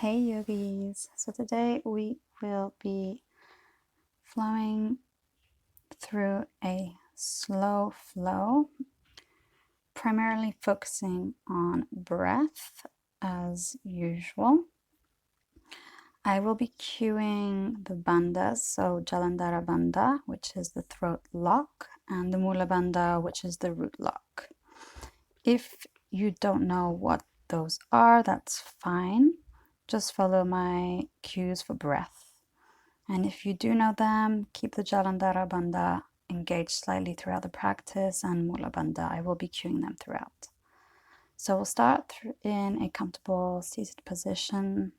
Hey yogis! So today we will be flowing through a slow flow, primarily focusing on breath as usual. I will be cueing the bandhas, so jalandhara bandha, which is the throat lock, and the mulabandha, which is the root lock. If you don't know what those are, that's fine. Just follow my cues for breath. And if you do know them, keep the jalandhara bandha engaged slightly throughout the practice, and mulabandha, I will be cueing them throughout. So we'll start in a comfortable seated position.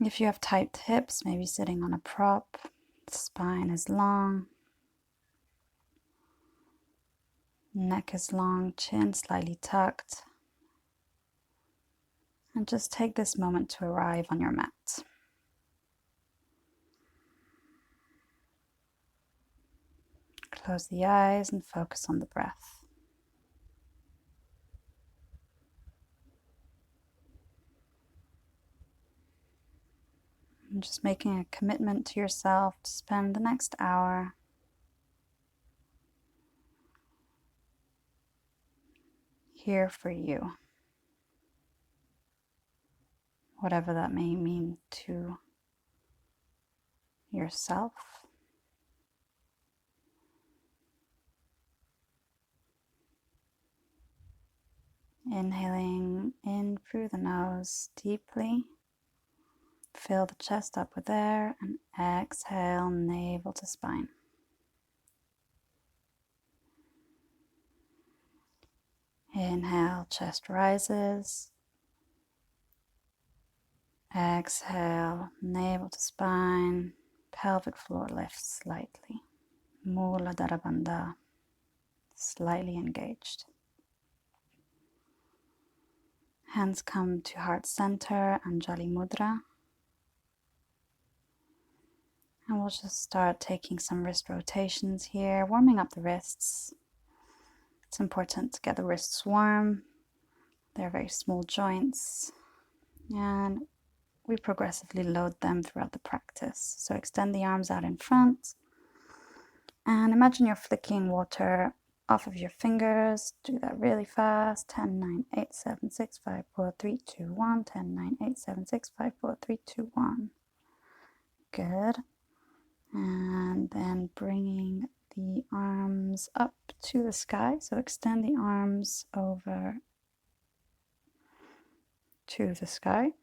If you have tight hips, maybe sitting on a prop, the spine is long, neck is long, chin slightly tucked. And just take this moment to arrive on your mat. Close the eyes and focus on the breath. And just making a commitment to yourself to spend the next hour here for you, whatever that may mean to yourself. Inhaling in through the nose deeply. Fill the chest up with air and exhale, navel to spine. Inhale, chest rises. Exhale, navel to spine, pelvic floor lifts slightly. Muladhara bandha, slightly engaged. Hands come to heart center, Anjali Mudra. And we'll just start taking some wrist rotations here, warming up the wrists. It's important to get the wrists warm. They're very small joints. And we progressively load them throughout the practice. So extend the arms out in front. And imagine you're flicking water off of your fingers. Do that really fast. 10, 9, 8, 7, 6, 5, 4, 3, 2, 1. 10, 9, 8, 7, 6, 5, 4, 3, 2, 1. Good. And then bringing the arms up to the sky. So extend the arms over to the sky.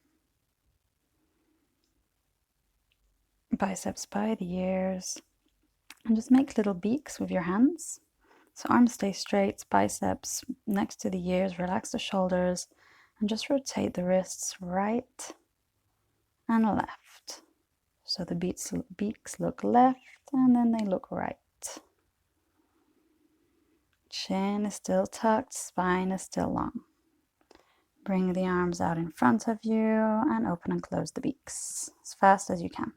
Biceps by the ears. And just make little beaks with your hands. So arms stay straight, biceps next to the ears, relax the shoulders, and just rotate the wrists right and left. So the beaks look left and then they look right. Chin is still tucked, spine is still long. Bring the arms out in front of you and open and close the beaks as fast as you can.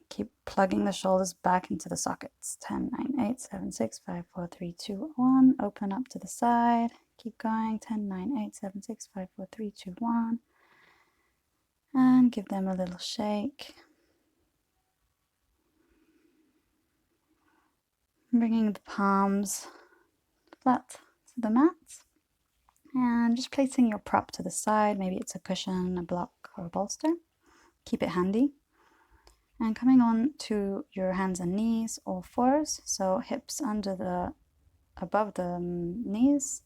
Keep plugging the shoulders back into the sockets. 10, 9, 8, 7, 6, 5, 4, 3, 2, 1. Open up to the side. Keep going. 10, 9, 8, 7, 6, 5, 4, 3, 2, 1. And give them a little shake. Bringing the palms flat to the mat. And just placing your prop to the side. Maybe it's a cushion, a block, or a bolster. Keep it handy. And coming on to your hands and knees, all fours. So hips above the knees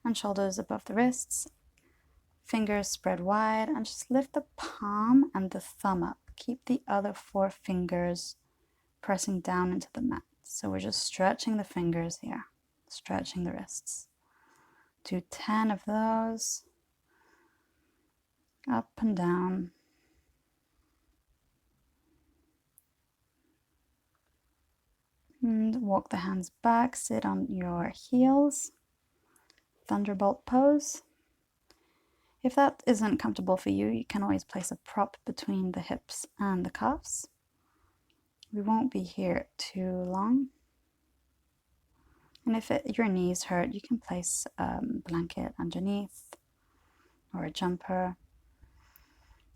and shoulders above the wrists. Fingers spread wide and just lift the palm and the thumb up. Keep the other 4 fingers pressing down into the mat. So we're just stretching the fingers here, stretching the wrists. Do 10 of those, up and down. And walk the hands back, sit on your heels, thunderbolt pose. If that isn't comfortable for you, you can always place a prop between the hips and the calves. We won't be here too long. And if your knees hurt, you can place a blanket underneath or a jumper.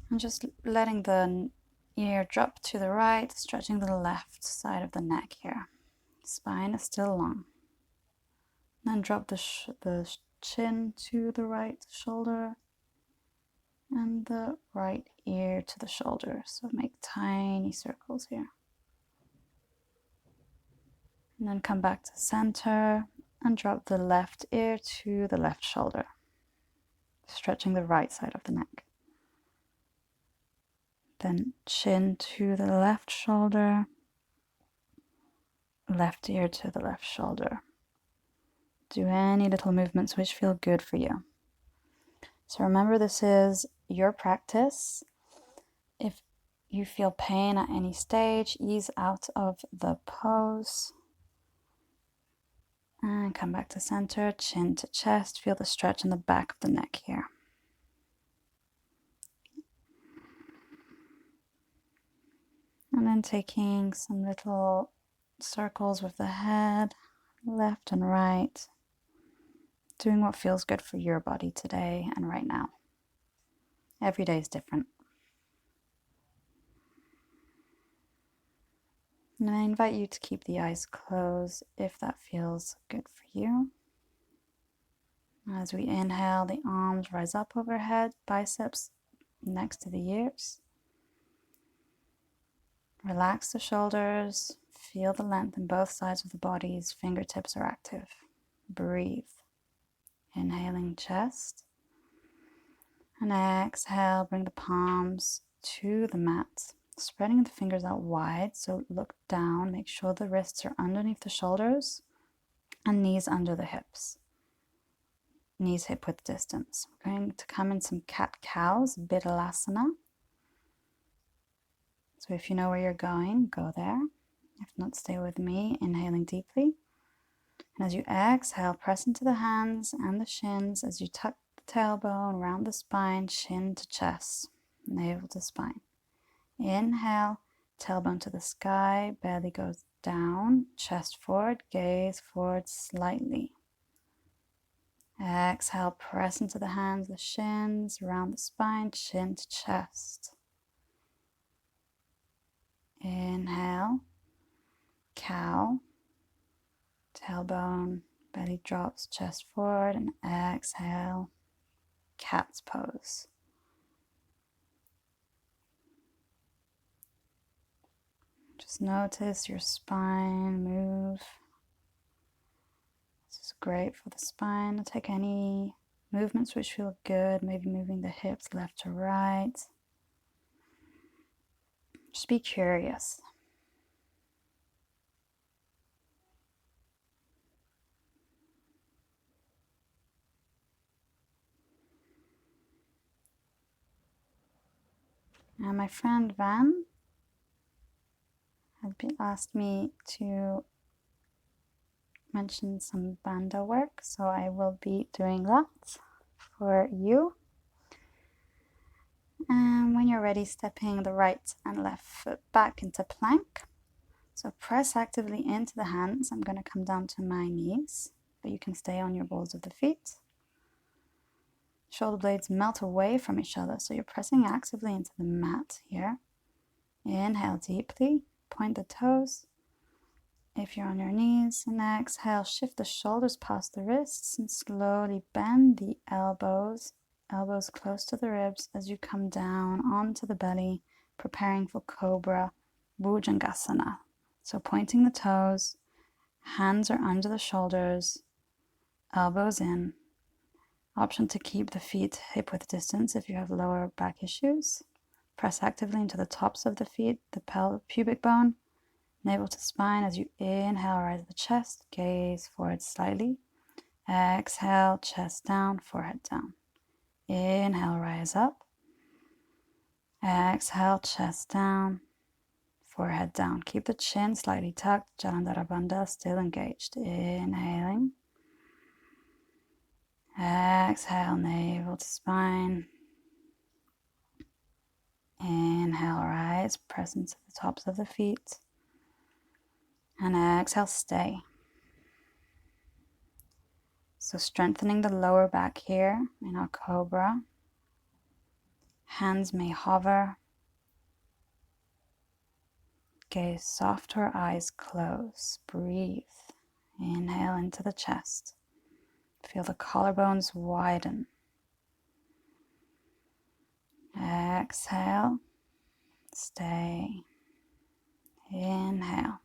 And just letting the ear drop to the right, stretching the left side of the neck here. Spine is still long. Then drop the chin to the right shoulder and the right ear to the shoulder. So make tiny circles here. And then come back to center and drop the left ear to the left shoulder, stretching the right side of the neck. Then chin to the left shoulder, left ear to the left shoulder. Do any little movements which feel good for you. So remember, this is your practice. If you feel pain at any stage, ease out of the pose. And come back to center, chin to chest. Feel the stretch in the back of the neck here. And then taking some little circles with the head, left and right. Doing what feels good for your body today and right now. Every day is different. And I invite you to keep the eyes closed if that feels good for you. As we inhale, the arms rise up overhead, biceps next to the ears. Relax the shoulders, feel the length in both sides of the bodies, fingertips are active. Breathe. Inhaling chest. And exhale, bring the palms to the mat. Spreading the fingers out wide, so look down, make sure the wrists are underneath the shoulders and knees under the hips. Knees hip width distance. We're going to come in some cat-cows, Bidhalasana. So if you know where you're going, go there. If not, stay with me, inhaling deeply. And as you exhale, press into the hands and the shins as you tuck the tailbone around the spine, chin to chest, navel to spine. Inhale, tailbone to the sky, belly goes down, chest forward, gaze forward slightly. Exhale, press into the hands, the shins, around the spine, chin to chest. Inhale, cow, tailbone, belly drops, chest forward, and exhale, cat's pose. Just notice your spine move. This is great for the spine. Take any movements which feel good, maybe moving the hips left to right. Just be curious. And my friend Van had asked me to mention some bandha work, so I will be doing that for you. And when you're ready, stepping the right and left foot back into plank. So press actively into the hands. I'm going to come down to my knees, but you can stay on your balls of the feet. Shoulder blades melt away from each other, so you're pressing actively into the mat here. Inhale deeply, point the toes. If you're on your knees, and exhale, shift the shoulders past the wrists and slowly bend the elbows close to the ribs as you come down onto the belly, preparing for Cobra Bhujangasana. So pointing the toes, hands are under the shoulders, elbows in. Option to keep the feet hip width distance if you have lower back issues. Press actively into the tops of the feet, the pubic bone, navel to spine. As you inhale, rise the chest, gaze forward slightly. Exhale, chest down, forehead down. Inhale, rise up. Exhale, chest down, forehead down. Keep the chin slightly tucked, jalandhara bandha still engaged. Inhaling. Exhale, navel to spine. Inhale, rise, press into the tops of the feet. And exhale, stay. So strengthening the lower back here in our Cobra. Hands may hover. Gaze soft or eyes close. Breathe. Inhale into the chest. Feel the collarbones widen. Exhale. Stay. Inhale.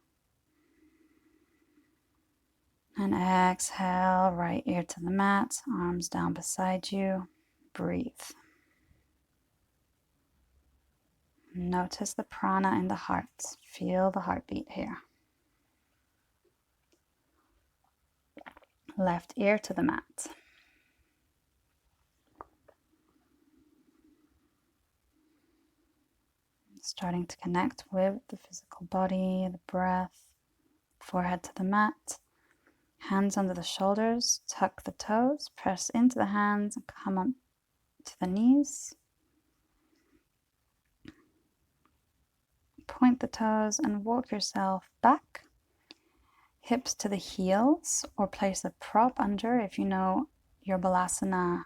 And exhale, right ear to the mat, arms down beside you. Breathe. Notice the prana in the heart. Feel the heartbeat here. Left ear to the mat. Starting to connect with the physical body, the breath. Forehead to the mat. Hands under the shoulders. Tuck the toes. Press into the hands and come on to the knees. Point the toes and walk yourself back. Hips to the heels, or place a prop under. If you know your balasana,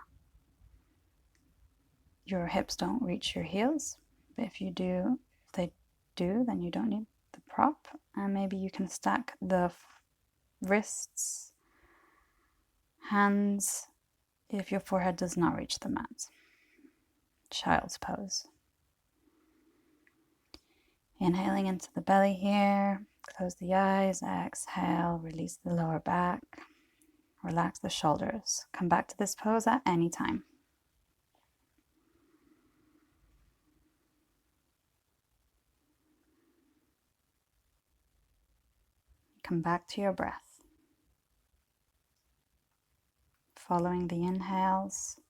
your hips don't reach your heels. But if they do, then you don't need the prop. And maybe you can stack the wrists, hands, if your forehead does not reach the mat. Child's pose. Inhaling into the belly here. Close the eyes. Exhale. Release the lower back. Relax the shoulders. Come back to this pose at any time. Come back to your breath. Following the inhales.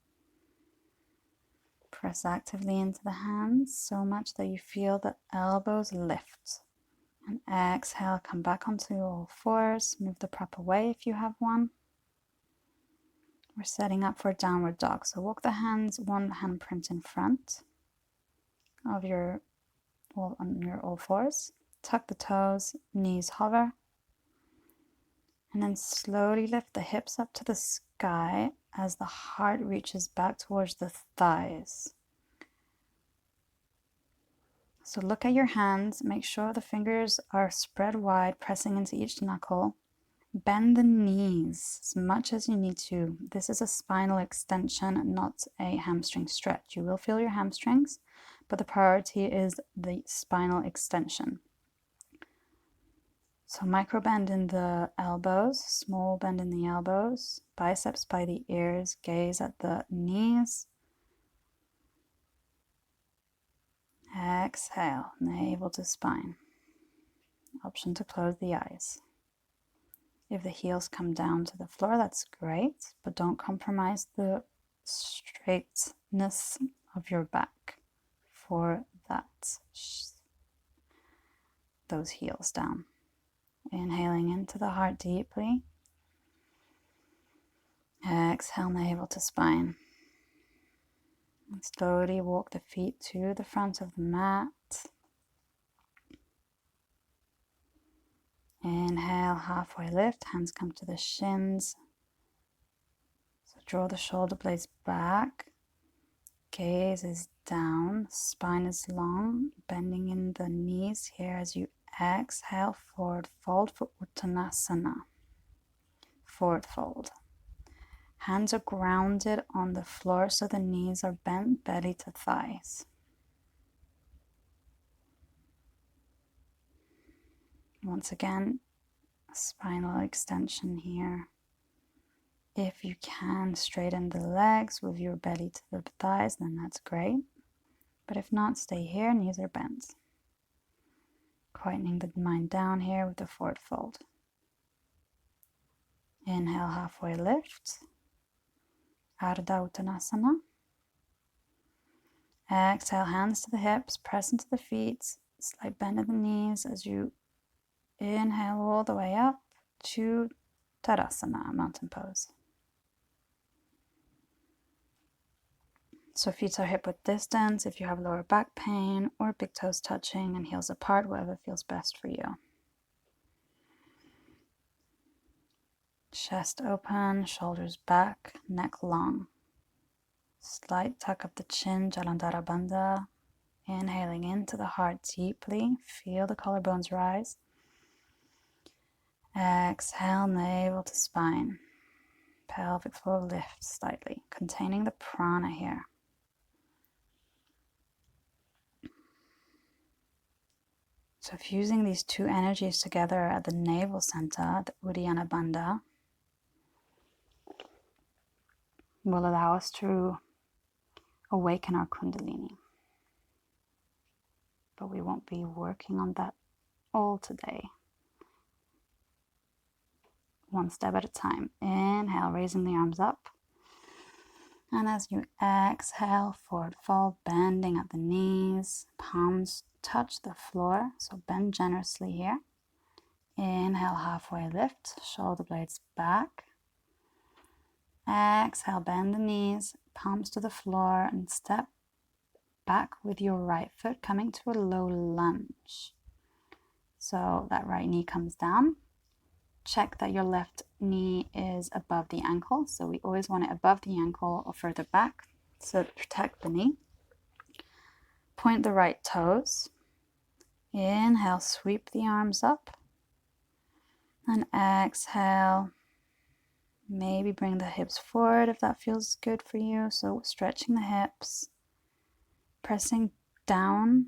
Press actively into the hands so much that you feel the elbows lift. And exhale, come back onto all fours. Move the prop away if you have one. We're setting up for downward dog. So walk the hands, one handprint in front of on your all fours. Tuck the toes, knees hover. And then slowly lift the hips up to the sky as the heart reaches back towards the thighs. So look at your hands, make sure the fingers are spread wide, pressing into each knuckle. Bend the knees as much as you need to. This is a spinal extension, not a hamstring stretch. You will feel your hamstrings, but the priority is the spinal extension. So micro bend in the elbows, small bend in the elbows, biceps by the ears, gaze at the knees. Exhale, navel to spine. Option to close the eyes. If the heels come down to the floor, that's great, but don't compromise the straightness of your back for those heels down. Inhaling into the heart deeply. Exhale, navel to spine. And slowly walk the feet to the front of the mat. Inhale, halfway lift, hands come to the shins. So draw the shoulder blades back. Gaze is down, spine is long, bending in the knees here as you exhale, forward fold for Uttanasana. Forward fold. Hands are grounded on the floor so the knees are bent, belly to thighs. Once again, spinal extension here. If you can straighten the legs with your belly to the thighs, then that's great. But if not, stay here, knees are bent. Quietening the mind down here with the forward fold. Inhale, halfway lift. Ardha Uttanasana. Exhale, hands to the hips, press into the feet, slight bend in the knees as you inhale all the way up to Tadasana, mountain pose. So feet are hip width distance if you have lower back pain, or big toes touching and heels apart, whatever feels best for you. Chest open, shoulders back, neck long. Slight tuck of the chin, jalandhara bandha. Inhaling into the heart deeply. Feel the collarbones rise. Exhale, navel to spine. Pelvic floor lifts slightly, containing the prana here. So fusing these two energies together at the navel center, the uddiyana bandha, will allow us to awaken our kundalini. But we won't be working on that all today. One step at a time. Inhale, raising the arms up. And as you exhale, forward fold, bending at the knees, palms touch the floor, so bend generously here. Inhale, halfway lift, shoulder blades back. Exhale, bend the knees, palms to the floor, and step back with your right foot, coming to a low lunge. So that right knee comes down. Check that your left knee is above the ankle. So we always want it above the ankle or further back, so protect the knee. Point the right toes. Inhale, sweep the arms up. And exhale, maybe bring the hips forward if that feels good for you. So stretching the hips, pressing down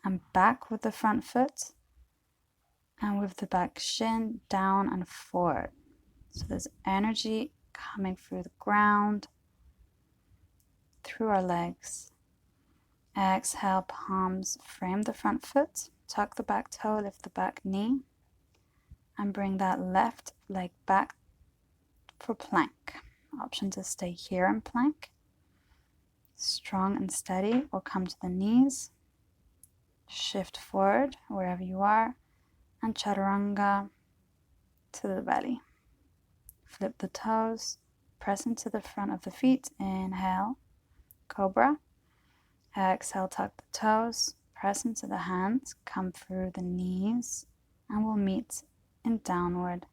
and back with the front foot, and with the back shin down and forward. So there's energy coming through the ground, through our legs. Exhale, palms frame the front foot, tuck the back toe, lift the back knee, and bring that left leg back for plank. Option to stay here in plank, strong and steady, or come to the knees, shift forward wherever you are, and chaturanga to the belly. Flip the toes, press into the front of the feet. Inhale, cobra. Exhale, tuck the toes, press into the hands, come through the knees, and we'll meet in downward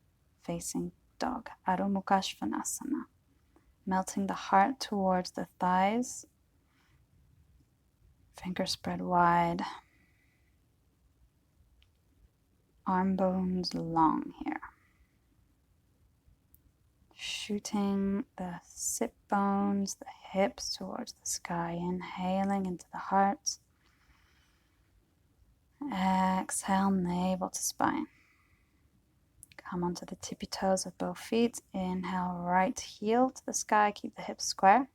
facing dog, Adho Mukha Svanasana. Melting the heart towards the thighs, fingers spread wide, arm bones long here. Shooting the sit bones, the hips towards the sky, inhaling into the heart. Exhale, navel to spine. Come onto the tippy toes of both feet. Inhale, right heel to the sky, keep the hips square.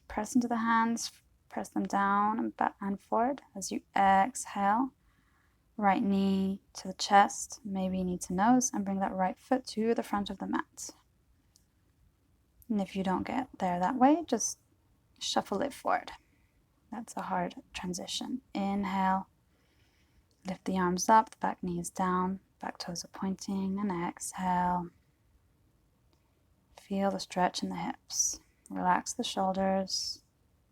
Press into the hands, press them down and back and forward. As you exhale, right knee to the chest, maybe knee to nose, and bring that right foot to the front of the mat. And if you don't get there that way, just shuffle it forward. That's a hard transition. Inhale, lift the arms up, the back knee is down, back toes are pointing, and exhale. Feel the stretch in the hips. Relax the shoulders,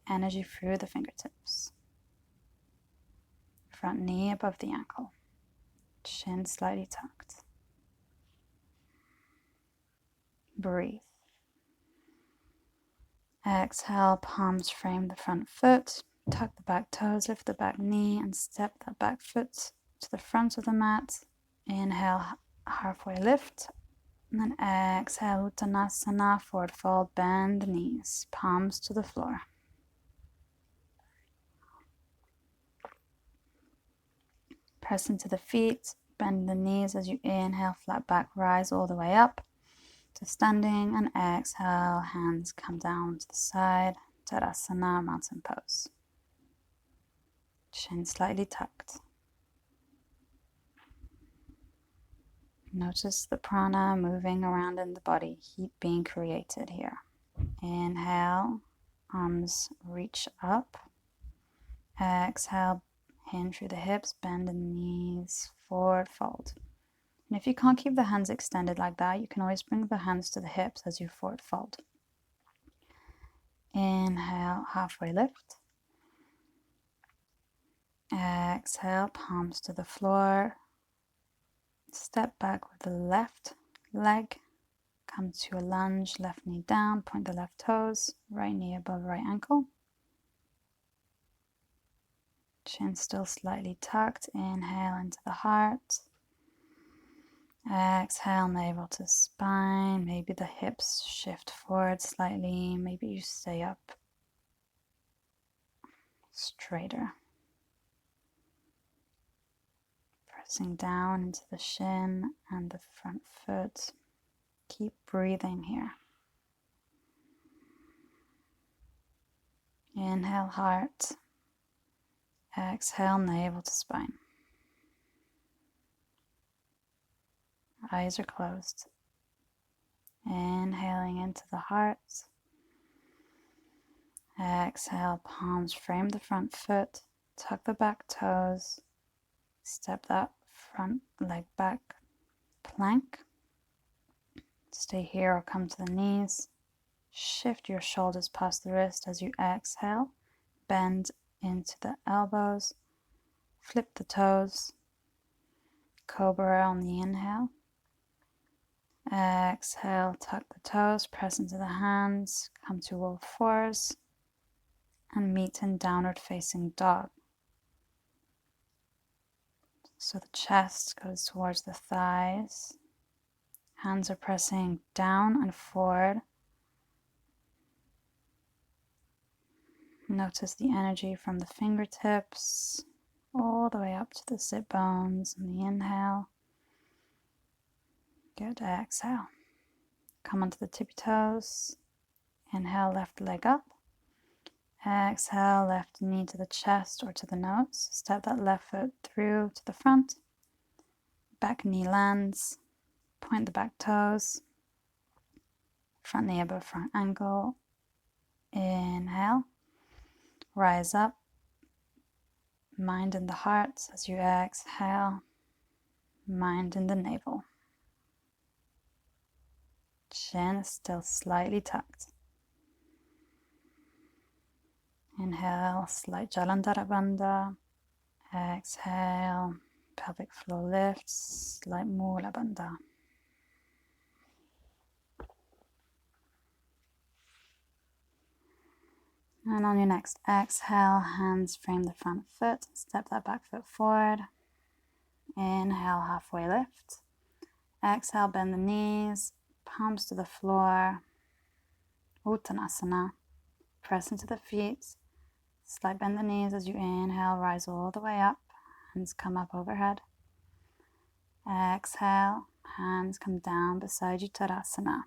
energy through the fingertips. Front knee above the ankle, chin slightly tucked. Breathe. Exhale, palms frame the front foot, tuck the back toes, lift the back knee, and step that back foot to the front of the mat. Inhale, halfway lift, and then exhale, Uttanasana, forward fold, bend the knees, palms to the floor. Press into the feet, bend the knees as you inhale, flat back, rise all the way up to standing, and exhale, hands come down to the side, Tadasana, mountain pose. Chin slightly tucked. Notice the prana moving around in the body, heat being created here. Inhale, arms reach up. Exhale, hinge through the hips, bend the knees, forward fold. And if you can't keep the hands extended like that, you can always bring the hands to the hips as you forward fold. Inhale, halfway lift. Exhale, palms to the floor. Step back with the left leg, come to a lunge, left knee down, point the left toes, right knee above right ankle. Chin still slightly tucked. Inhale into the heart. Exhale, navel to spine. Maybe the hips shift forward slightly. Maybe you stay up straighter. Pressing down into the shin and the front foot. Keep breathing here. Inhale, heart. Exhale, navel to spine. Eyes are closed. Inhaling into the heart. Exhale, palms frame the front foot. Tuck the back toes. Step that front leg back. Plank. Stay here or come to the knees. Shift your shoulders past the wrist as you exhale. Bend into the elbows. Flip the toes. Cobra on the inhale. Exhale, tuck the toes, press into the hands, come to all fours, and meet in downward facing dog. So the chest goes towards the thighs. Hands are pressing down and forward. Notice the energy from the fingertips all the way up to the sit bones on the inhale. Good. Exhale. Come onto the tippy toes. Inhale, left leg up. Exhale, left knee to the chest or to the nose. Step that left foot through to the front. Back knee lands. Point the back toes. Front knee above front ankle. Inhale. Rise up. Mind in the heart as you exhale. Mind in the navel. Chin is still slightly tucked. Inhale, slight jalandhara bandha. Exhale, pelvic floor lifts, slight mulabandha. And on your next exhale, hands frame the front foot. Step that back foot forward. Inhale, halfway lift. Exhale, bend the knees. Palms to the floor. Uttanasana. Press into the feet. Slight bend the knees as you inhale. Rise all the way up. Hands come up overhead. Exhale. Hands come down beside you. Tadasana.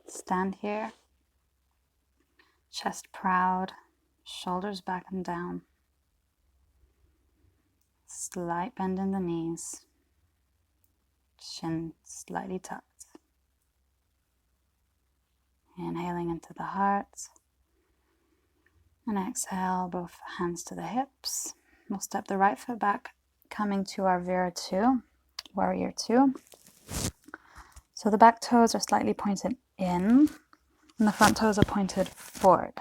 Stand here. Chest proud. Shoulders back and down. Slight bend in the knees. Chin slightly tucked. Inhaling into the heart. And exhale, both hands to the hips. We'll step the right foot back, coming to our warrior two. So the back toes are slightly pointed in, and the front toes are pointed forward.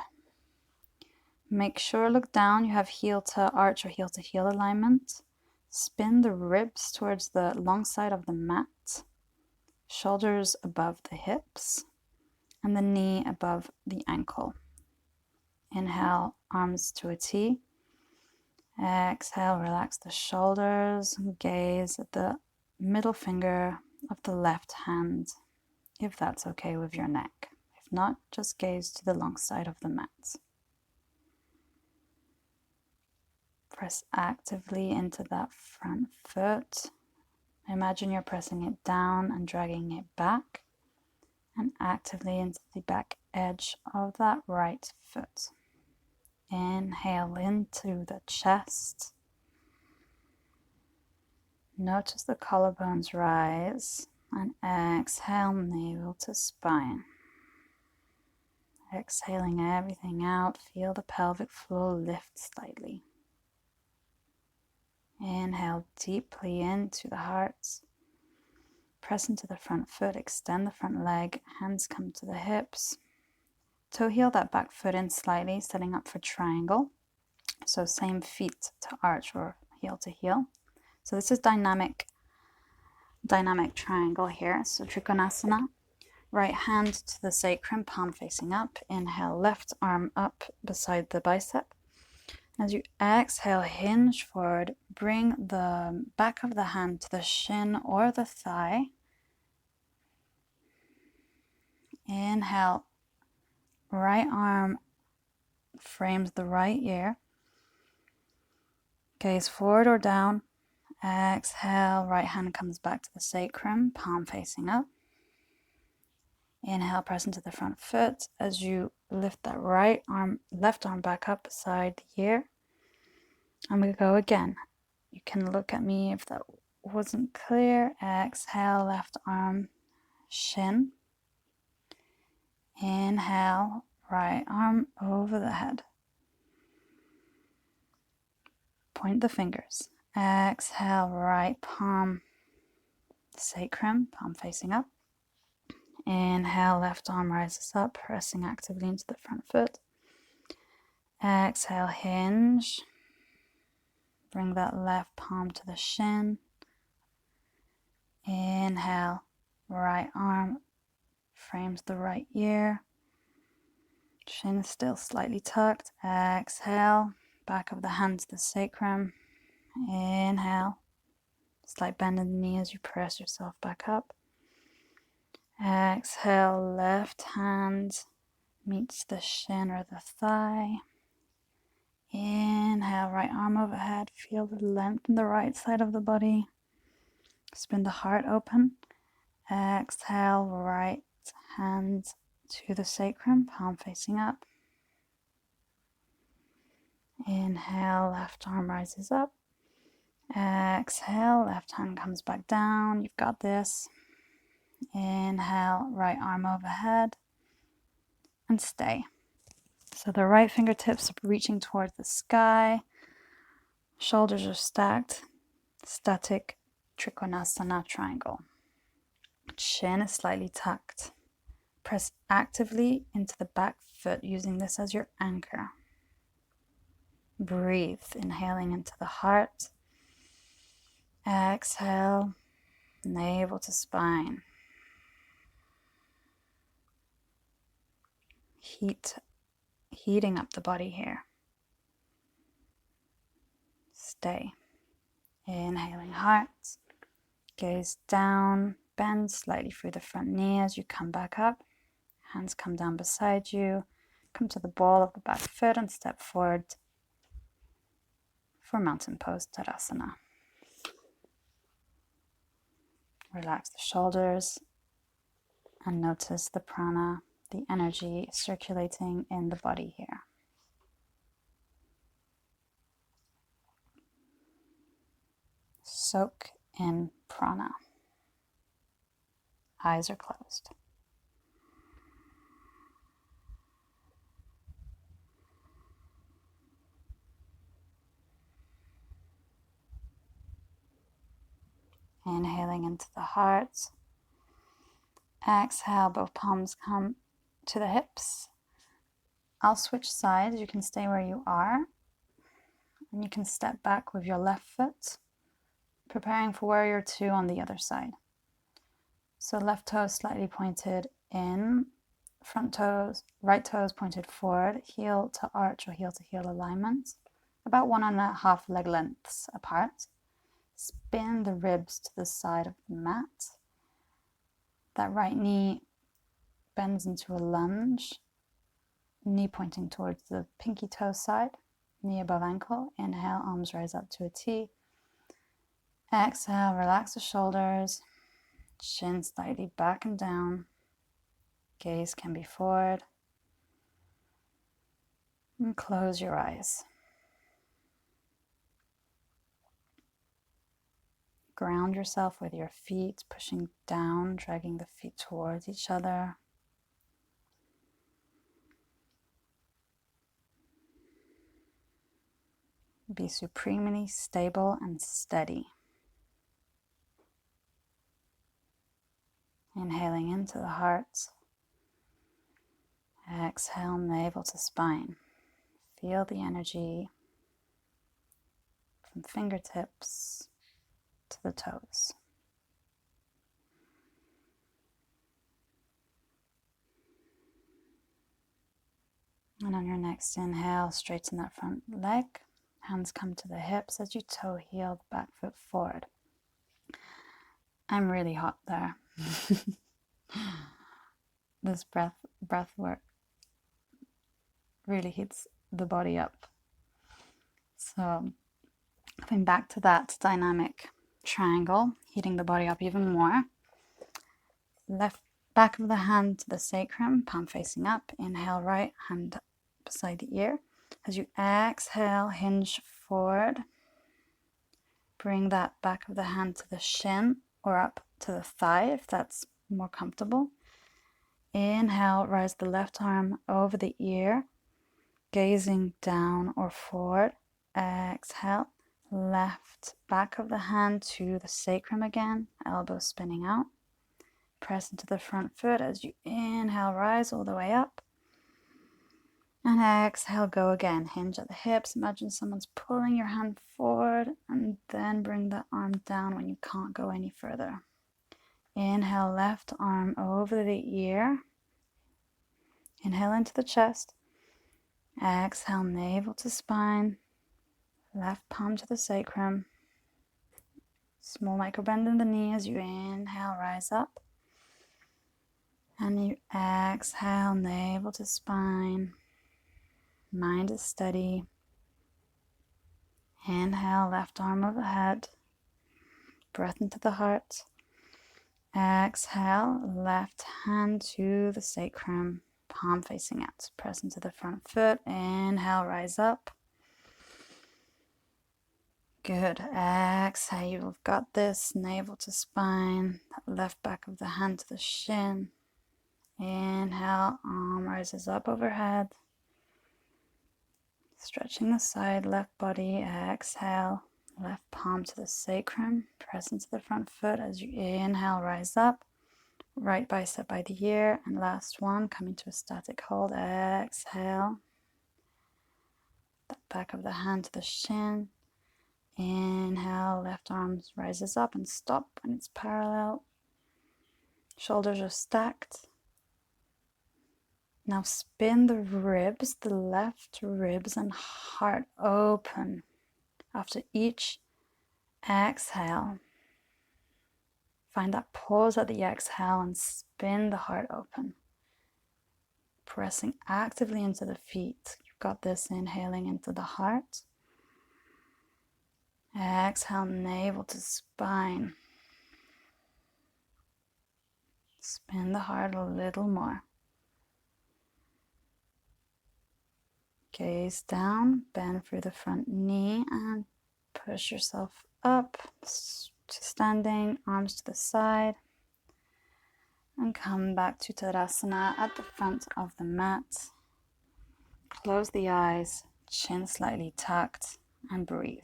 Make sure, look down, you have heel to arch or heel to heel alignment. Spin the ribs towards the long side of the mat. Shoulders above the hips. And the knee above the ankle. Inhale, arms to a T. Exhale, relax the shoulders. Gaze at the middle finger of the left hand, if that's okay with your neck. If not, just gaze to the long side of the mat. Press actively into that front foot. Imagine you're pressing it down and dragging it back. And actively into the back edge of that right foot. Inhale into the chest. Notice the collarbones rise. And exhale, navel to spine. Exhaling everything out. Feel the pelvic floor lift slightly. Inhale deeply into the heart. Press into the front foot, extend the front leg, hands come to the hips. Toe heel that back foot in slightly, setting up for triangle. So same feet to arch or heel to heel. So this is dynamic triangle here. So Trikonasana. right hand to the sacrum, palm facing up. Inhale, left arm up beside the bicep. As you exhale, hinge forward. Bring the back of the hand to the shin or the thigh. Inhale, right arm frames the right ear. Gaze forward or down. Exhale, right hand comes back to the sacrum, palm facing up. Inhale, press into the front foot as you lift that left arm back up beside the ear. I'm going to go again. You can look at me if that wasn't clear. Exhale, left arm, shin. Inhale, right arm over the head. Point the fingers. Exhale, right palm, sacrum, palm facing up. Inhale, left arm rises up, pressing actively into the front foot. Exhale, hinge. Bring that left palm to the shin. Inhale, right arm frames the right ear. Shin is still slightly tucked. Exhale, back of the hand to the sacrum. Inhale, slight bend in the knee as you press yourself back up. Exhale, left hand meets the shin or the thigh. Inhale, right arm overhead. Feel the length in the right side of the body. Spin the heart open. Exhale, right hand to the sacrum, palm facing up. Inhale, left arm rises up. Exhale, left hand comes back down. You've got this. Inhale, right arm overhead. And stay. So the right fingertips are reaching towards the sky. Shoulders are stacked. Static Trikonasana triangle. Chin is slightly tucked. Press actively into the back foot using this as your anchor. Breathe, inhaling into the heart. Exhale, navel to spine. Heating up the body here. Stay. Inhaling heart. Gaze down, bend slightly through the front knee as you come back up. Hands come down beside you. Come to the ball of the back foot and step forward for mountain pose Tadasana. Relax the shoulders and notice the prana, the energy circulating in the body here. Soak in prana. Eyes are closed. Inhaling into the heart. Exhale, both palms come to the hips. I'll switch sides. You can stay where you are. And you can step back with your left foot, preparing for warrior two on the other side. So left toe slightly pointed in, front toes, right toes pointed forward, heel to arch or heel to heel alignment, about 1.5 leg lengths apart. Spin the ribs to the side of the mat. That right knee bends into a lunge, knee pointing towards the pinky toe side, knee above ankle. Inhale, arms rise up to a T. Exhale, relax the shoulders, chin slightly back and down. Gaze can be forward. And close your eyes. Ground yourself with your feet, pushing down, dragging the feet towards each other. Be supremely stable and steady. Inhaling into the heart. Exhale, navel to spine. Feel the energy from fingertips to the toes. And on your next inhale, straighten that front leg. Hands come to the hips as you toe heel the back foot forward. I'm really hot there. This breath work really heats the body up. So coming back to that dynamic triangle, heating the body up even more. Left back of the hand to the sacrum, palm facing up. Inhale, right hand beside the ear. As you exhale, hinge forward. Bring that back of the hand to the shin or up to the thigh if that's more comfortable. Inhale, rise the left arm over the ear, gazing down or forward. Exhale, left back of the hand to the sacrum again, elbow spinning out. Press into the front foot as you inhale, rise all the way up. And exhale, go again. Hinge at the hips. Imagine someone's pulling your hand forward and then bring the arm down when you can't go any further. Inhale, left arm over the ear. Inhale into the chest. Exhale, navel to spine. Left palm to the sacrum. Small micro bend in the knee as you inhale, rise up. And you exhale, navel to spine. Mind is steady. Inhale, left arm overhead. Breath into the heart. Exhale, left hand to the sacrum, palm facing out. Press into the front foot. Inhale, rise up. Good. Exhale, you've got this. Navel to spine. Left back of the hand to the shin. Inhale, arm rises up overhead. Stretching the side, left body. Exhale, left palm to the sacrum. Press into the front foot as you inhale, rise up. Right bicep by the ear. And last one, coming to a static hold. Exhale. The back of the hand to the shin. Inhale, left arm rises up and stop when it's parallel. Shoulders are stacked. Now spin the ribs, the left ribs and heart open. After each exhale, find that pause at the exhale and spin the heart open. Pressing actively into the feet. You've got this, inhaling into the heart. Exhale, navel to spine. Spin the heart a little more. Gaze down, bend through the front knee and push yourself up to standing, arms to the side. And come back to Tadasana at the front of the mat. Close the eyes, chin slightly tucked, and breathe.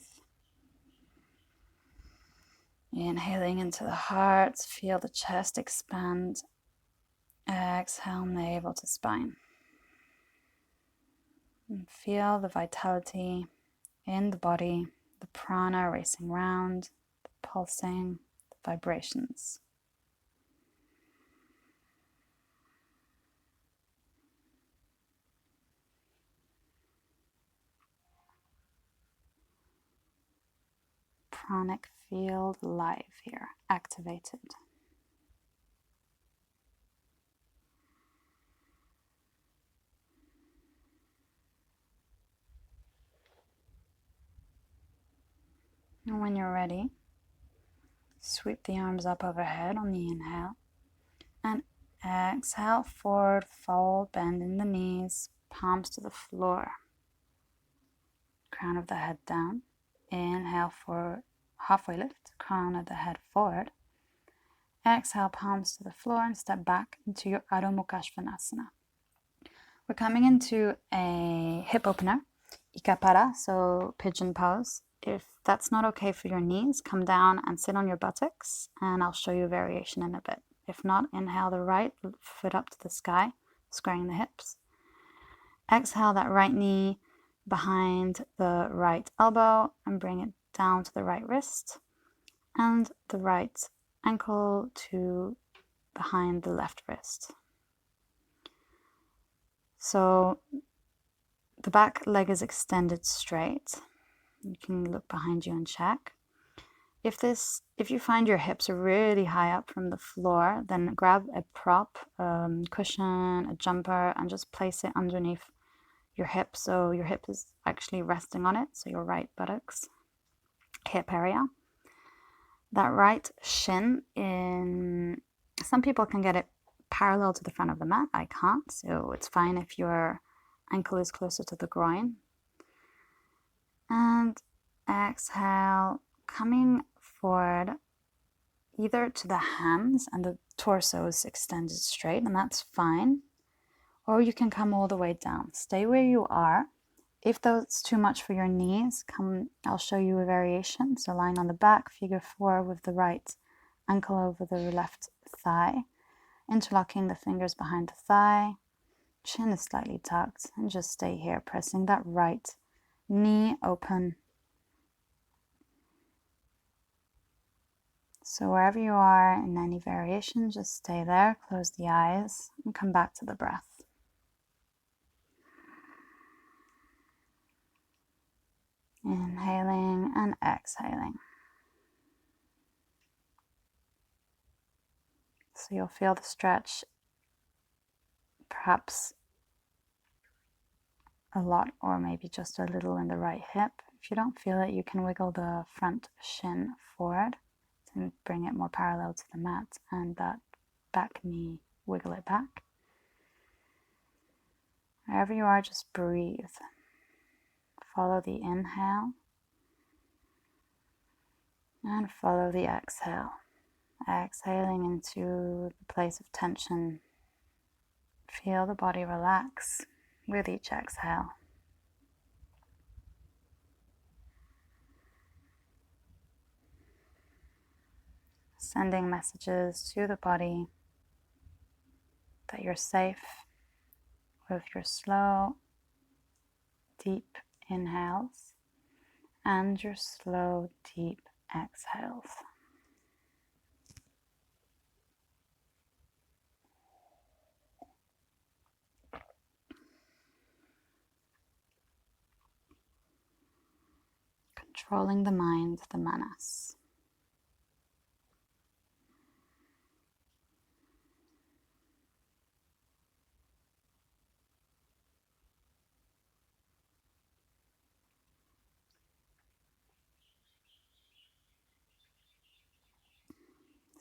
Inhaling into the heart, feel the chest expand. Exhale, navel to spine. And feel the vitality in the body, the prana racing round, the pulsing, the vibrations. Pranic field live here, activated. And when you're ready, sweep the arms up overhead on the inhale. And exhale, forward fold, bend in the knees, palms to the floor. Crown of the head down. Inhale, forward, halfway lift, crown of the head forward. Exhale, palms to the floor and step back into your Adho Mukha Svanasana. We're coming into a hip opener, Ikapara, so pigeon pose. If that's not okay for your knees, come down and sit on your buttocks, and I'll show you a variation in a bit. If not, inhale the right foot up to the sky, squaring the hips. Exhale that right knee behind the right elbow and bring it down to the right wrist, and the right ankle to behind the left wrist. So the back leg is extended straight. You can look behind you and check. If you find your hips are really high up from the floor, then grab a prop, cushion, a jumper, and just place it underneath your hip, so your hip is actually resting on it, so your right buttocks, hip area. That right shin, some people can get it parallel to the front of the mat. I can't, so it's fine if your ankle is closer to the groin. And exhale, coming forward either to the hands and the torso is extended straight, and that's fine. Or you can come all the way down. Stay where you are. If that's too much for your knees, I'll show you a variation. So lying on the back, figure 4 with the right ankle over the left thigh, interlocking the fingers behind the thigh, chin is slightly tucked, and just stay here, pressing that right knee open. So wherever you are in any variation, just stay there, close the eyes, and come back to the breath. Inhaling and exhaling. So you'll feel the stretch perhaps a lot or maybe just a little in the right hip. If you don't feel it, you can wiggle the front shin forward to bring it more parallel to the mat, and that back knee, wiggle it back. Wherever you are, just breathe. Follow the inhale and follow the exhale. Exhaling into the place of tension. Feel the body relax with each exhale. Sending messages to the body that you're safe with your slow, deep inhales and your slow, deep exhales. Controlling the mind, the manas.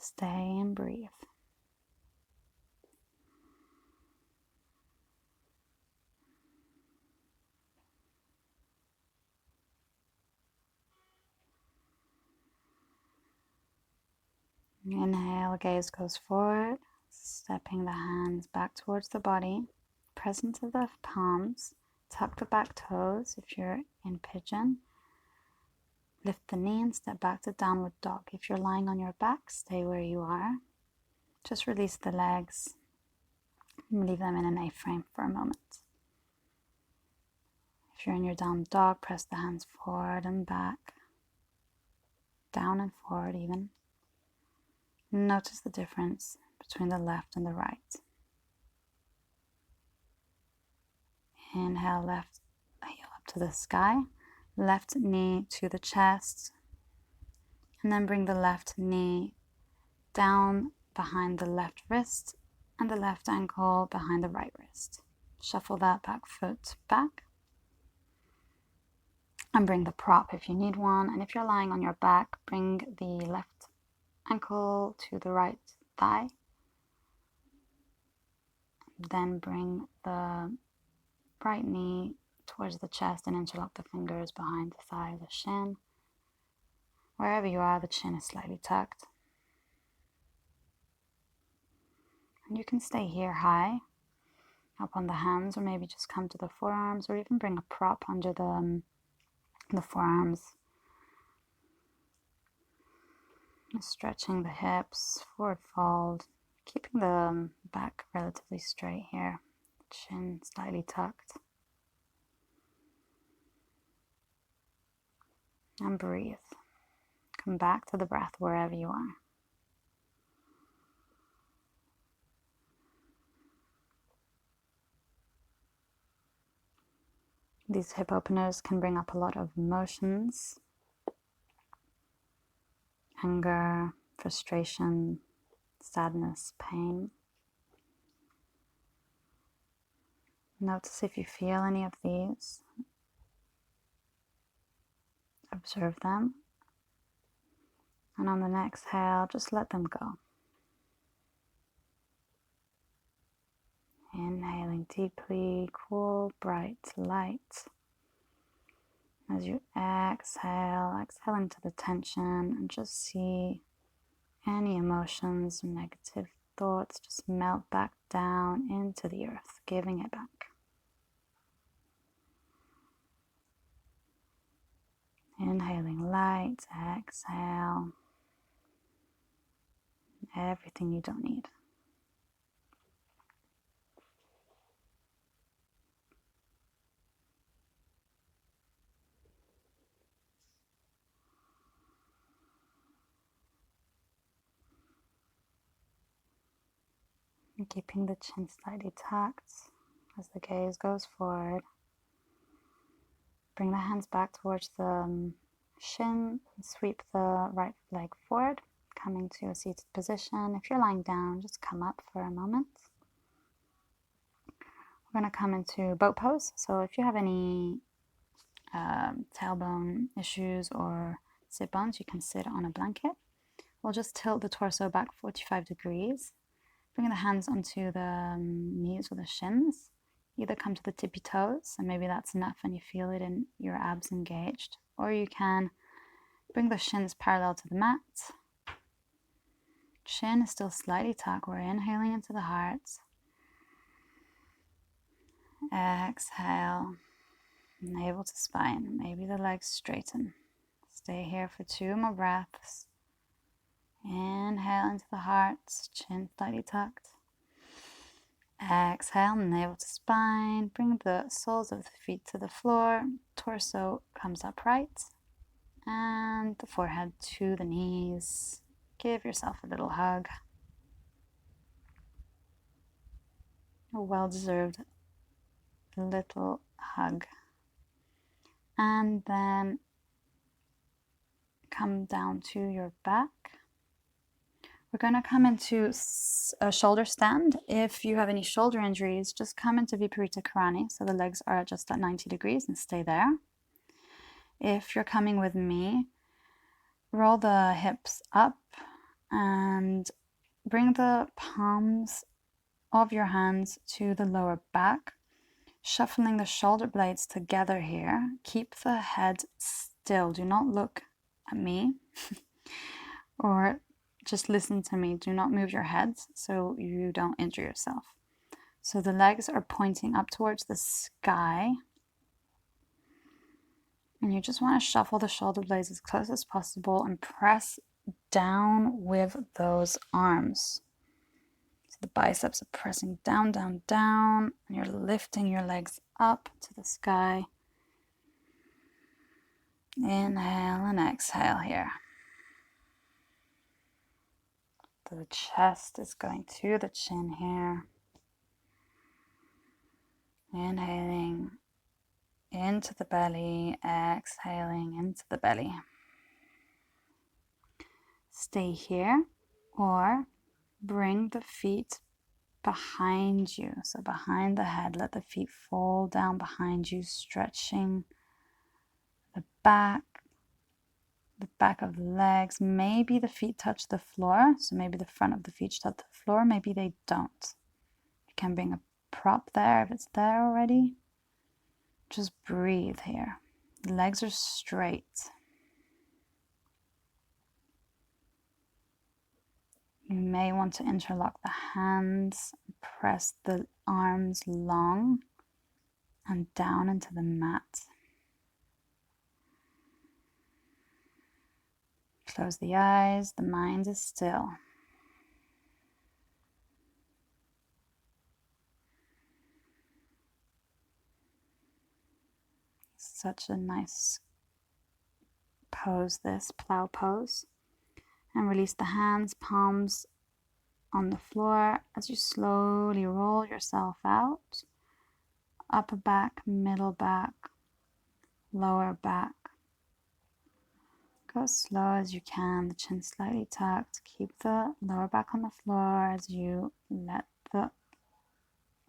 Stay and breathe. Inhale, gaze goes forward, stepping the hands back towards the body, present to the palms, tuck the back toes if you're in pigeon, lift the knee and step back to downward dog. If you're lying on your back, stay where you are. Just release the legs and leave them in an A-frame for a moment. If you're in your down dog, press the hands forward and back, down and forward even. Notice the difference between the left and the right. Inhale, left heel up to the sky, left knee to the chest, and then bring the left knee down behind the left wrist and the left ankle behind the right wrist. Shuffle that back foot back and bring the prop if you need one. And if you're lying on your back, bring the left ankle to the right thigh. Then bring the right knee towards the chest and interlock the fingers behind the thigh, the shin. Wherever you are, the chin is slightly tucked. And you can stay here high, up on the hands, or maybe just come to the forearms, or even bring a prop under the forearms. Stretching the hips, forward fold, keeping the back relatively straight here, chin slightly tucked. And breathe. Come back to the breath wherever you are. These hip openers can bring up a lot of emotions, anger, frustration, sadness, pain. Notice if you feel any of these. Observe them. And on the next exhale, just let them go. Inhaling deeply, cool, bright light. As you exhale, exhale into the tension and just see any emotions or negative thoughts just melt back down into the earth, giving it back. Inhaling light, exhale everything you don't need. And keeping the chin slightly tucked as the gaze goes forward. Bring the hands back towards the shin and sweep the right leg forward, coming to a seated position. If you're lying down, just come up for a moment. We're going to come into boat pose. So if you have any tailbone issues or sit bones, you can sit on a blanket. We'll just tilt the torso back 45 degrees. Bring the hands onto the knees or the shins. Either come to the tippy toes, and maybe that's enough and you feel it in your abs engaged. Or you can bring the shins parallel to the mat. Chin is still slightly tucked. We're inhaling into the heart. Exhale, navel to spine. Maybe the legs straighten. Stay here for 2 more breaths. Inhale into the heart, chin slightly tucked. Exhale, navel to spine. Bring the soles of the feet to the floor. Torso comes upright. And the forehead to the knees. Give yourself a little hug. A well-deserved little hug. And then come down to your back. We're going to come into a shoulder stand. If you have any shoulder injuries, just come into Viparita Karani. So the legs are just at 90 degrees and stay there. If you're coming with me, roll the hips up and bring the palms of your hands to the lower back, shuffling the shoulder blades together here. Keep the head still. Do not look at me or just listen to me. Do not move your head so you don't injure yourself. So the legs are pointing up towards the sky. And you just want to shuffle the shoulder blades as close as possible and press down with those arms. So the biceps are pressing down, down, down. And you're lifting your legs up to the sky. Inhale and exhale here. The chest is going to the chin here. Inhaling into the belly, exhaling into the belly. Stay here or bring the feet behind you. So behind the head, let the feet fall down behind you, stretching the back of the legs. Maybe the feet touch the floor. So maybe the front of the feet touch the floor. Maybe they don't. You can bring a prop there if it's there already. Just breathe here. The legs are straight. You may want to interlock the hands, press the arms long and down into the mat. Close the eyes, the mind is still. Such a nice pose, this plow pose. And release the hands, palms on the floor as you slowly roll yourself out. Upper back, middle back, lower back. Go as slow as you can, the chin slightly tucked. Keep the lower back on the floor as you let the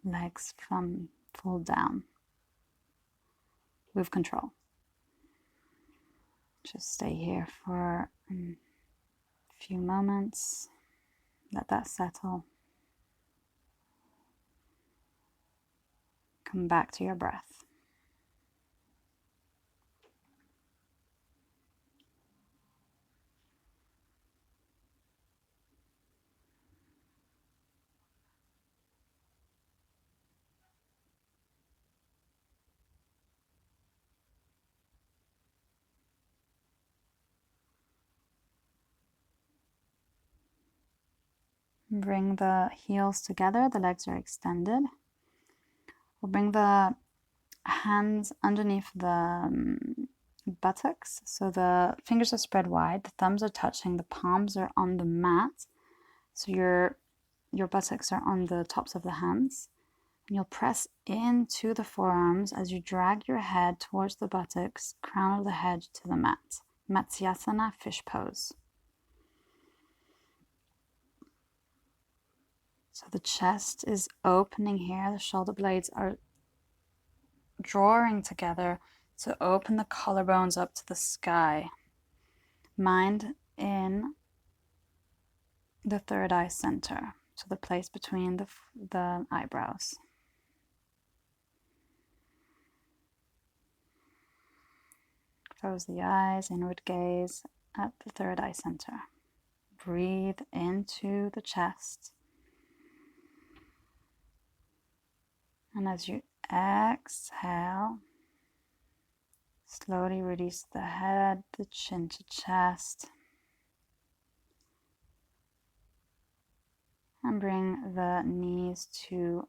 legs fall down with control. Just stay here for a few moments. Let that settle. Come back to your breath. Bring the heels together, the legs are extended. We'll bring the hands underneath the buttocks, so the fingers are spread wide, the thumbs are touching, the palms are on the mat, so your buttocks are on the tops of the hands. And you'll press into the forearms as you drag your head towards the buttocks, crown of the head to the mat. Matsyasana, fish pose. So the chest is opening here, the shoulder blades are drawing together to open the collarbones up to the sky. Mind in the third eye center, so the place between the eyebrows. Close the eyes, inward gaze at the third eye center. Breathe into the chest. And as you exhale, slowly release the head, the chin to chest. And bring the knees to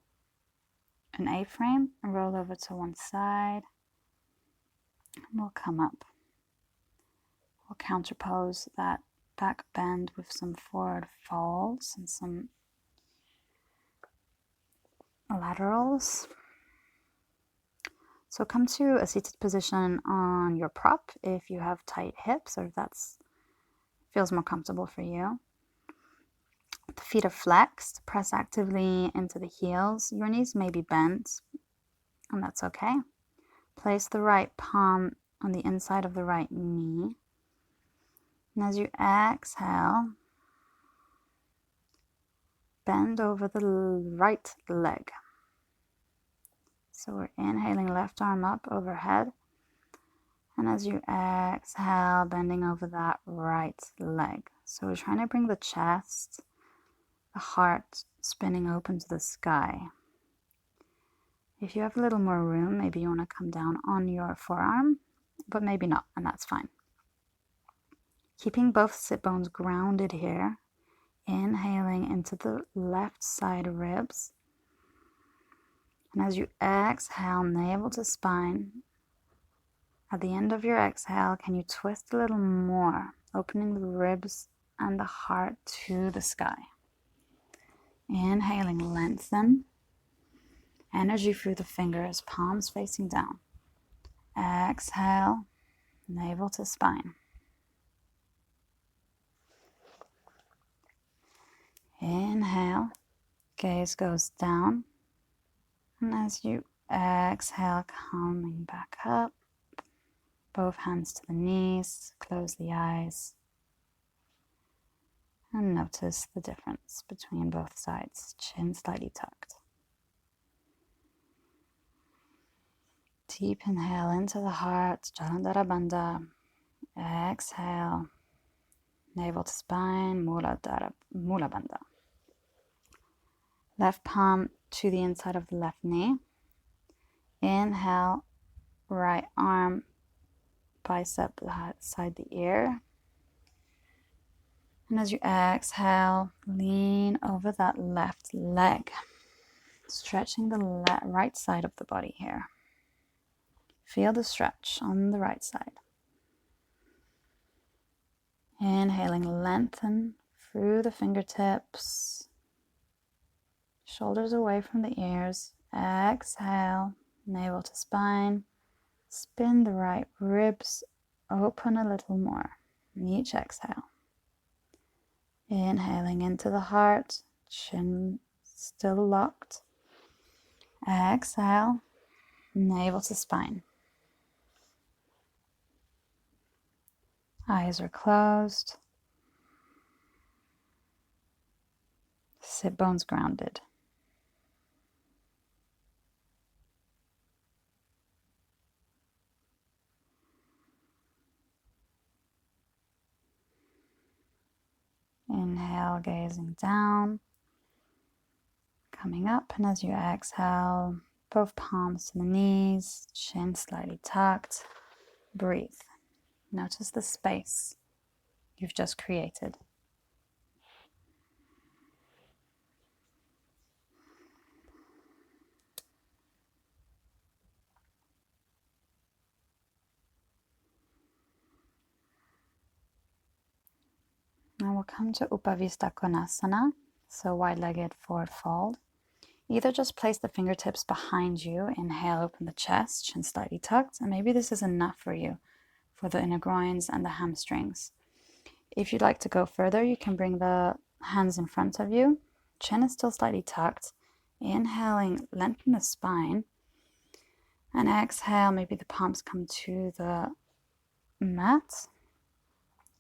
an A-frame and roll over to one side. And we'll come up. We'll counterpose that back bend with some forward folds and some laterals. So come to a seated position on your prop if you have tight hips or if that feels more comfortable for you. The feet are flexed, press actively into the heels. Your knees may be bent, and that's okay. Place the right palm on the inside of the right knee. And as you exhale, bend over the right leg. So we're inhaling, left arm up overhead. And as you exhale, bending over that right leg. So we're trying to bring the chest, the heart spinning open to the sky. If you have a little more room, maybe you want to come down on your forearm, but maybe not, and that's fine. Keeping both sit bones grounded here. Inhaling into the left side ribs. And as you exhale, navel to spine. At the end of your exhale, can you twist a little more, opening the ribs and the heart to the sky. Inhaling, lengthen. Energy through the fingers, palms facing down. Exhale, navel to spine. Inhale, gaze goes down. And as you exhale, coming back up. Both hands to the knees, close the eyes. And notice the difference between both sides, chin slightly tucked. Deep inhale into the heart, jalandhara. Exhale, navel to spine, mulabandha. Left palm to the inside of the left knee. Inhale, right arm, bicep side the ear. And as you exhale, lean over that left leg, stretching the right side of the body here. Feel the stretch on the right side. Inhaling, lengthen through the fingertips, shoulders away from the ears. Exhale, navel to spine, Spin the right ribs open a little more in each exhale. Inhaling into the heart, chin still locked. Exhale, navel to spine. Eyes are closed. Sit bones grounded. Inhale, gazing down, coming up, and as you exhale, both palms to the knees, chin slightly tucked. Breathe. Notice the space you've just created. Now we'll come to Upavista Konasana, so wide-legged forward fold. Either just place the fingertips behind you, inhale, open the chest, chin slightly tucked, and maybe this is enough for you for the inner groins and the hamstrings. If you'd like to go further, you can bring the hands in front of you, chin is still slightly tucked. Inhaling, lengthen the spine, and exhale, maybe the palms come to the mat,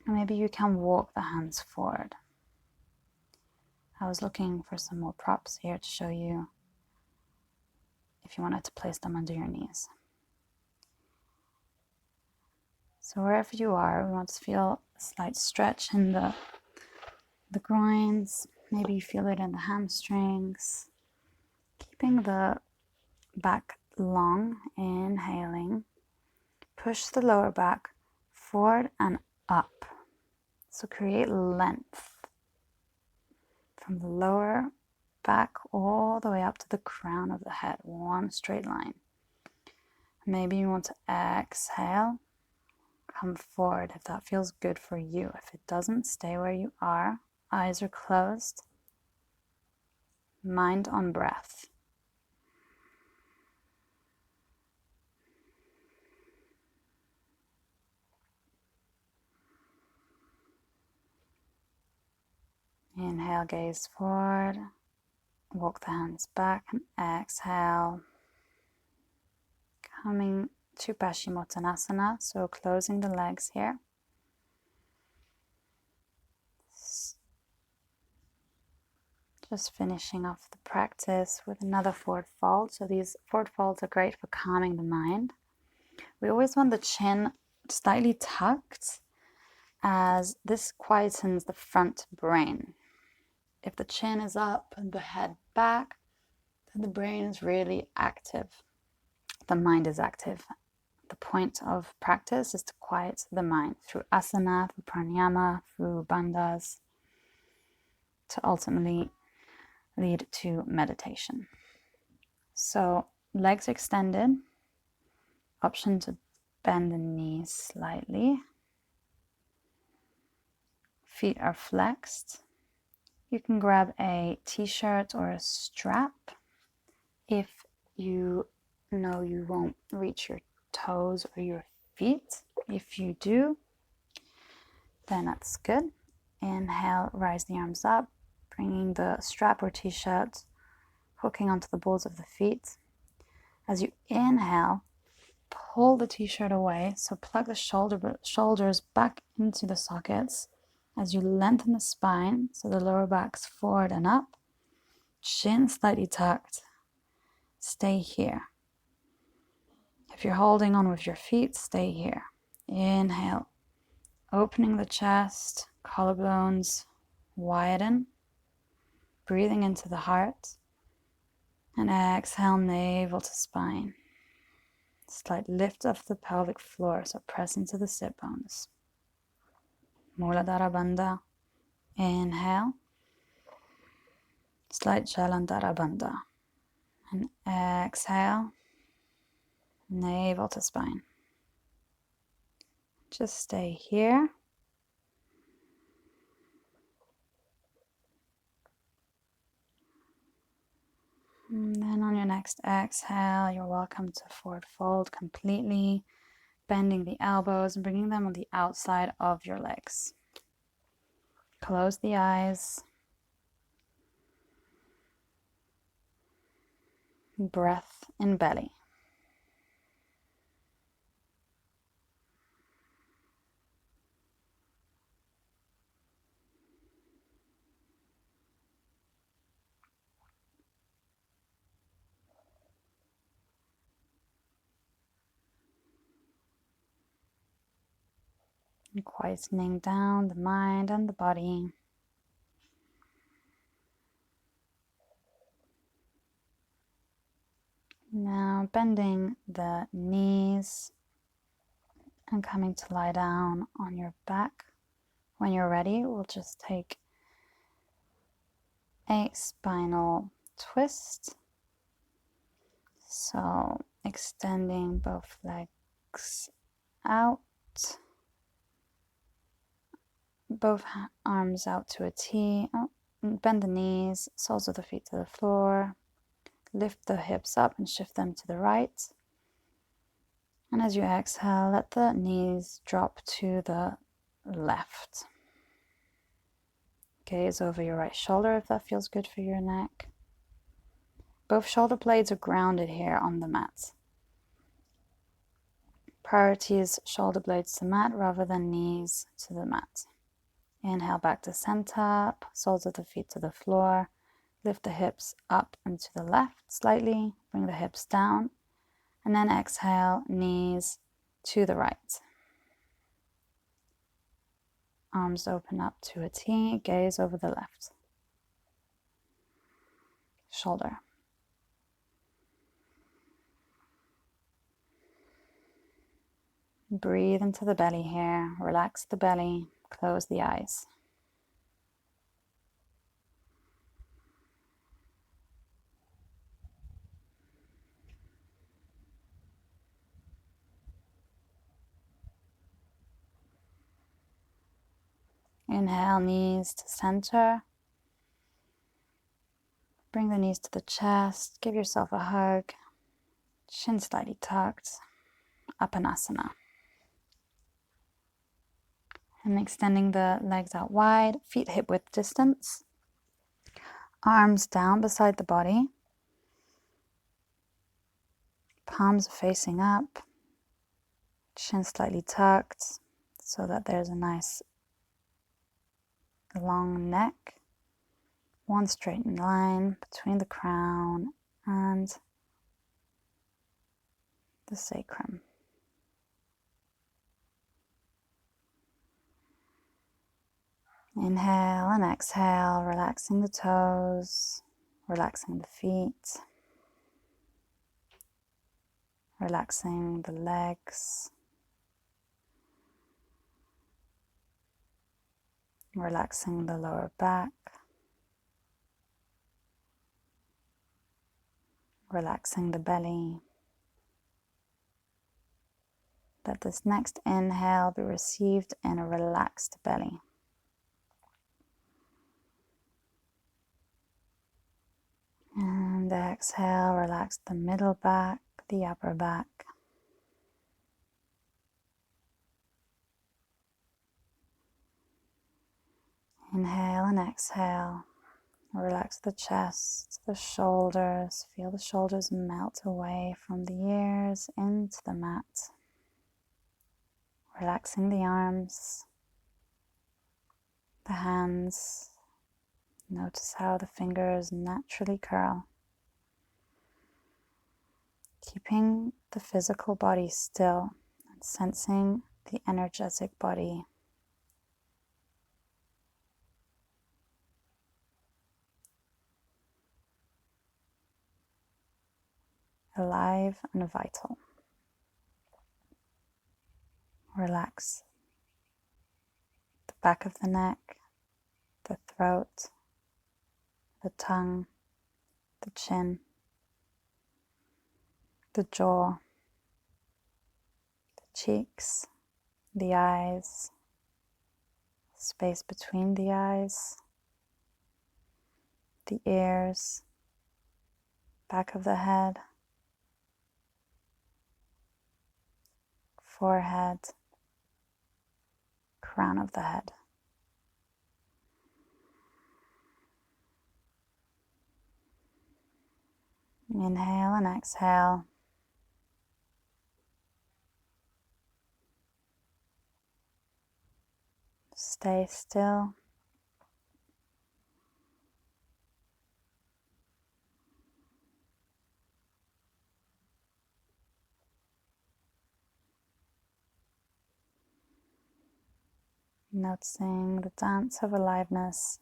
and maybe you can walk the hands forward. I was looking for some more props here to show you if you wanted to place them under your knees. So wherever you are, we want to feel a slight stretch in the groins. Maybe you feel it in the hamstrings. Keeping the back long, inhaling. Push the lower back forward and up. So create length from the lower back all the way up to the crown of the head, one straight line. Maybe you want to exhale, come forward if that feels good for you. If it doesn't, stay where you are. Eyes are closed. Mind on breath. Inhale, gaze forward. Walk the hands back and exhale. Coming to Paschimottanasana, so closing the legs here. Just finishing off the practice with another forward fold. So these forward folds are great for calming the mind. We always want the chin slightly tucked, as this quietens the front brain. If the chin is up and the head back, then the brain is really active. The mind is active. The point of practice is to quiet the mind through asana, through pranayama, through bandhas, to ultimately lead to meditation. So legs extended, option to bend the knees slightly. Feet are flexed. You can grab a t-shirt or a strap if you know you won't reach your toes or your feet. If you do, then that's good. Inhale, rise the arms up, bringing the strap or t-shirt hooking onto the balls of the feet. As you inhale, pull the t-shirt away, so plug the shoulders back into the sockets as you lengthen the spine, so the lower back's forward and up, chin slightly tucked. Stay here. If you're holding on with your feet, stay here. Inhale, opening the chest, collarbones widen, breathing into the heart, and exhale, navel to spine. Slight lift of the pelvic floor, so press into the sit bones. Mulabandha. Inhale. Slight jalandhara. And exhale. Navel to spine. Just stay here. And then on your next next exhale, you're welcome to forward fold completely, bending the elbows and bringing them on the outside of your legs. Close the eyes. Breath in belly. And quietening down the mind and the body. Now bending the knees and coming to lie down on your back. When you're ready, we'll just take a spinal twist. So extending both legs out, both arms out to a T. Bend the knees, soles of the feet to the floor. Lift the hips up and shift them to the right. And as you exhale, let the knees drop to the left. Gaze over your right shoulder if that feels good for your neck. Both shoulder blades are grounded here on the mat. Priority is shoulder blades to mat rather than knees to the mat. Inhale back to center, soles of the feet to the floor. Lift the hips up and to the left slightly, bring the hips down, and then exhale, knees to the right. Arms open up to a T, gaze over the left shoulder. Breathe into the belly here, relax the belly, close the eyes. Inhale, knees to center. Bring the knees to the chest, give yourself a hug, chin slightly tucked, Apanasana. And extending the legs out wide, feet hip width distance. Arms down beside the body. Palms facing up, chin slightly tucked so that there's a nice long neck. One straight line between the crown and the sacrum. Inhale and exhale, relaxing the toes, relaxing the feet, relaxing the legs, relaxing the lower back, relaxing the belly. Let this next inhale be received in a relaxed belly. And exhale, relax the middle back, the upper back. Inhale and exhale. Relax the chest, the shoulders. Feel the shoulders melt away from the ears into the mat. Relaxing the arms, the hands. Notice how the fingers naturally curl. Keeping the physical body still and sensing the energetic body. Alive and vital. Relax the back of the neck, the throat, the tongue, the chin, the jaw, the cheeks, the eyes, space between the eyes, the ears, back of the head, forehead, crown of the head. Inhale and exhale. Stay still. Noticing the dance of aliveness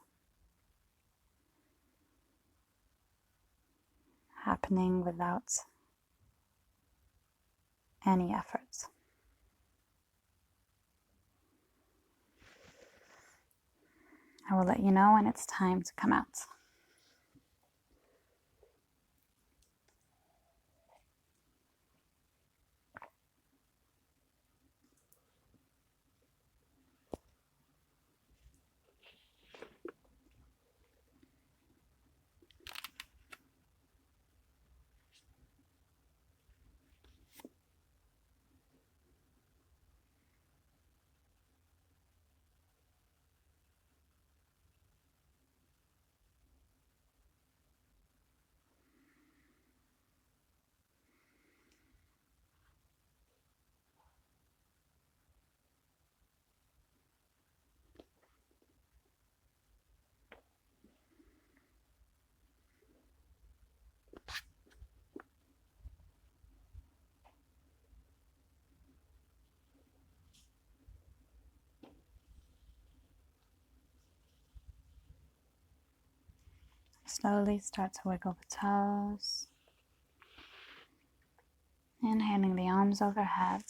happening without any effort. I will let you know when it's time to come out. Slowly start to wiggle the toes. Inhaling the arms overhead,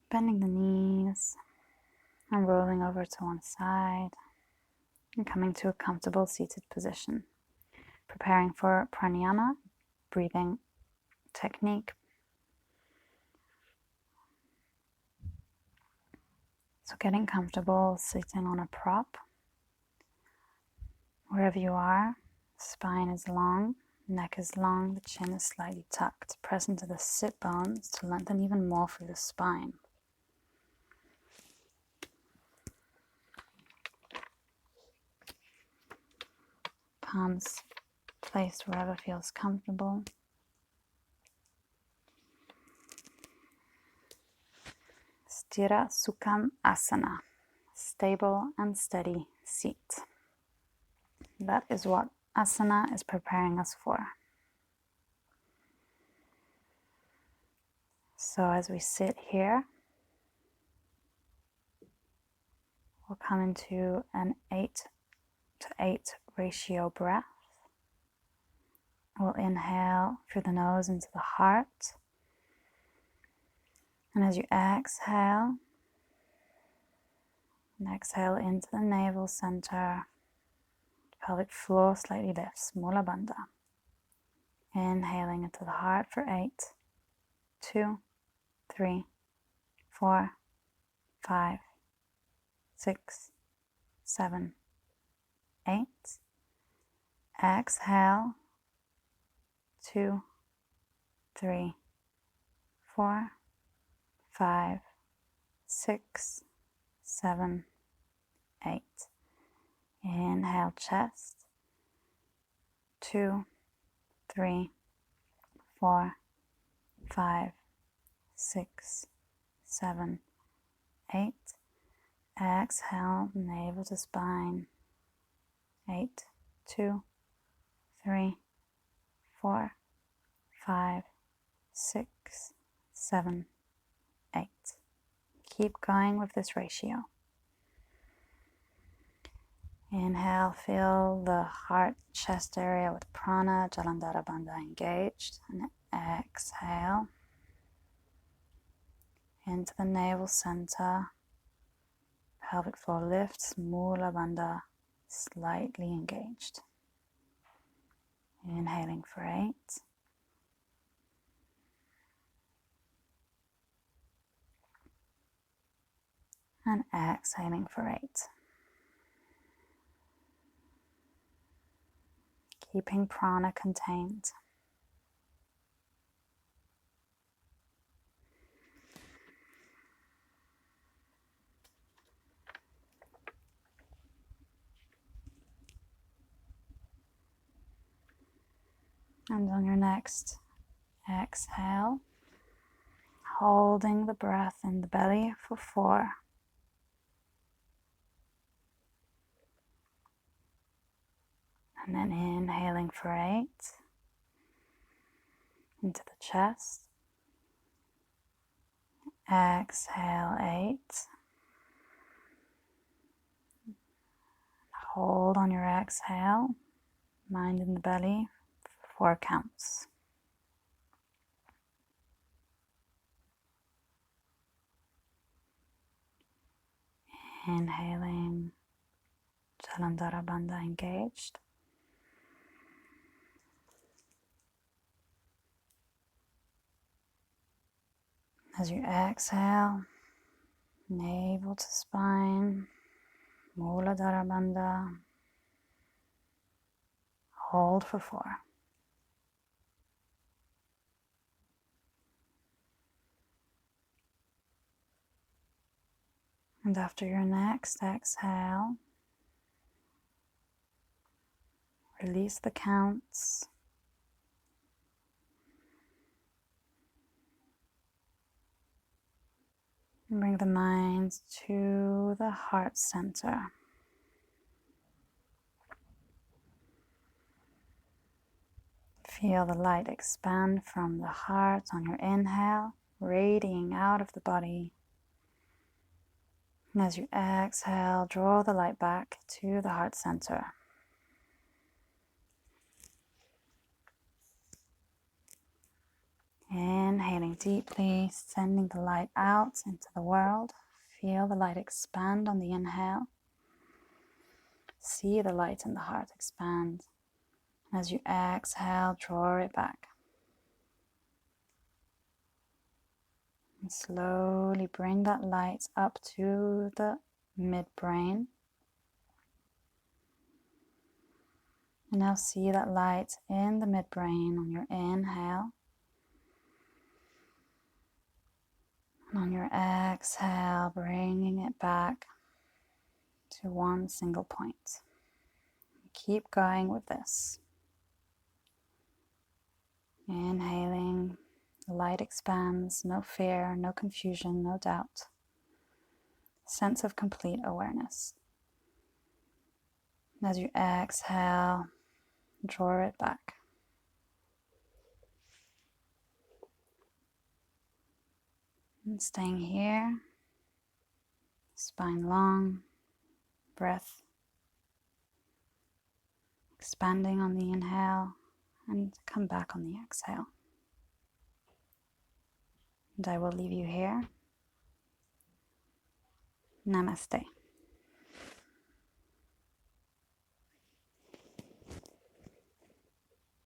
bending the knees, and rolling over to one side, and coming to a comfortable seated position. Preparing for pranayama, breathing technique. So getting comfortable sitting on a prop. Wherever you are, spine is long, neck is long, the chin is slightly tucked. Press into the sit bones to lengthen even more through the spine. Palms placed wherever feels comfortable. Sthira Sukham Asana, stable and steady seat. That is what asana is preparing us for. So as we sit here, we'll come into an 8-to-8 ratio breath. We'll inhale through the nose into the heart. And as you exhale into the navel center, pelvic floor slightly lifts, mulabandha. Inhaling into the heart for 8, 2, 3, 4, 5, 6, 7, 8. Exhale, 2, 3, 4, 5, 6, 7, 8. Inhale, chest, 2, 3, 4, 5, 6, 7, 8. Exhale, navel to spine, 8, 2, 3, 4, 5, 6, 7, 8. Keep going with this ratio. Inhale, feel the heart, chest area with prana, jalandhara bandha engaged. And exhale into the navel center. Pelvic floor lifts, mulabandha slightly engaged. Inhaling for 8. And exhaling for 8. keeping prana contained. And on your next exhale, holding the breath in the belly for 4. And then inhaling for 8 into the chest. Exhale 8. Hold on your exhale, mind in the belly, 4 counts. Inhaling, jalandhara bandha engaged. As you exhale, navel to spine, mulabandha bandha. Hold for 4. And after your next exhale, release the counts. And bring the mind to the heart center. Feel the light expand from the heart on your inhale, radiating out of the body. And as you exhale, draw the light back to the heart center. Inhaling deeply, sending the light out into the world. Feel the light expand on the inhale. See the light in the heart expand. As you exhale, draw it back. And slowly bring that light up to the midbrain. And now see that light in the midbrain on your inhale. And on your exhale, bringing it back to one single point. Keep going with this. Inhaling, the light expands, no fear, no confusion, no doubt. Sense of complete awareness. As you exhale, draw it back. And staying here, spine long, breath expanding on the inhale, and come back on the exhale. And I will leave you here. Namaste.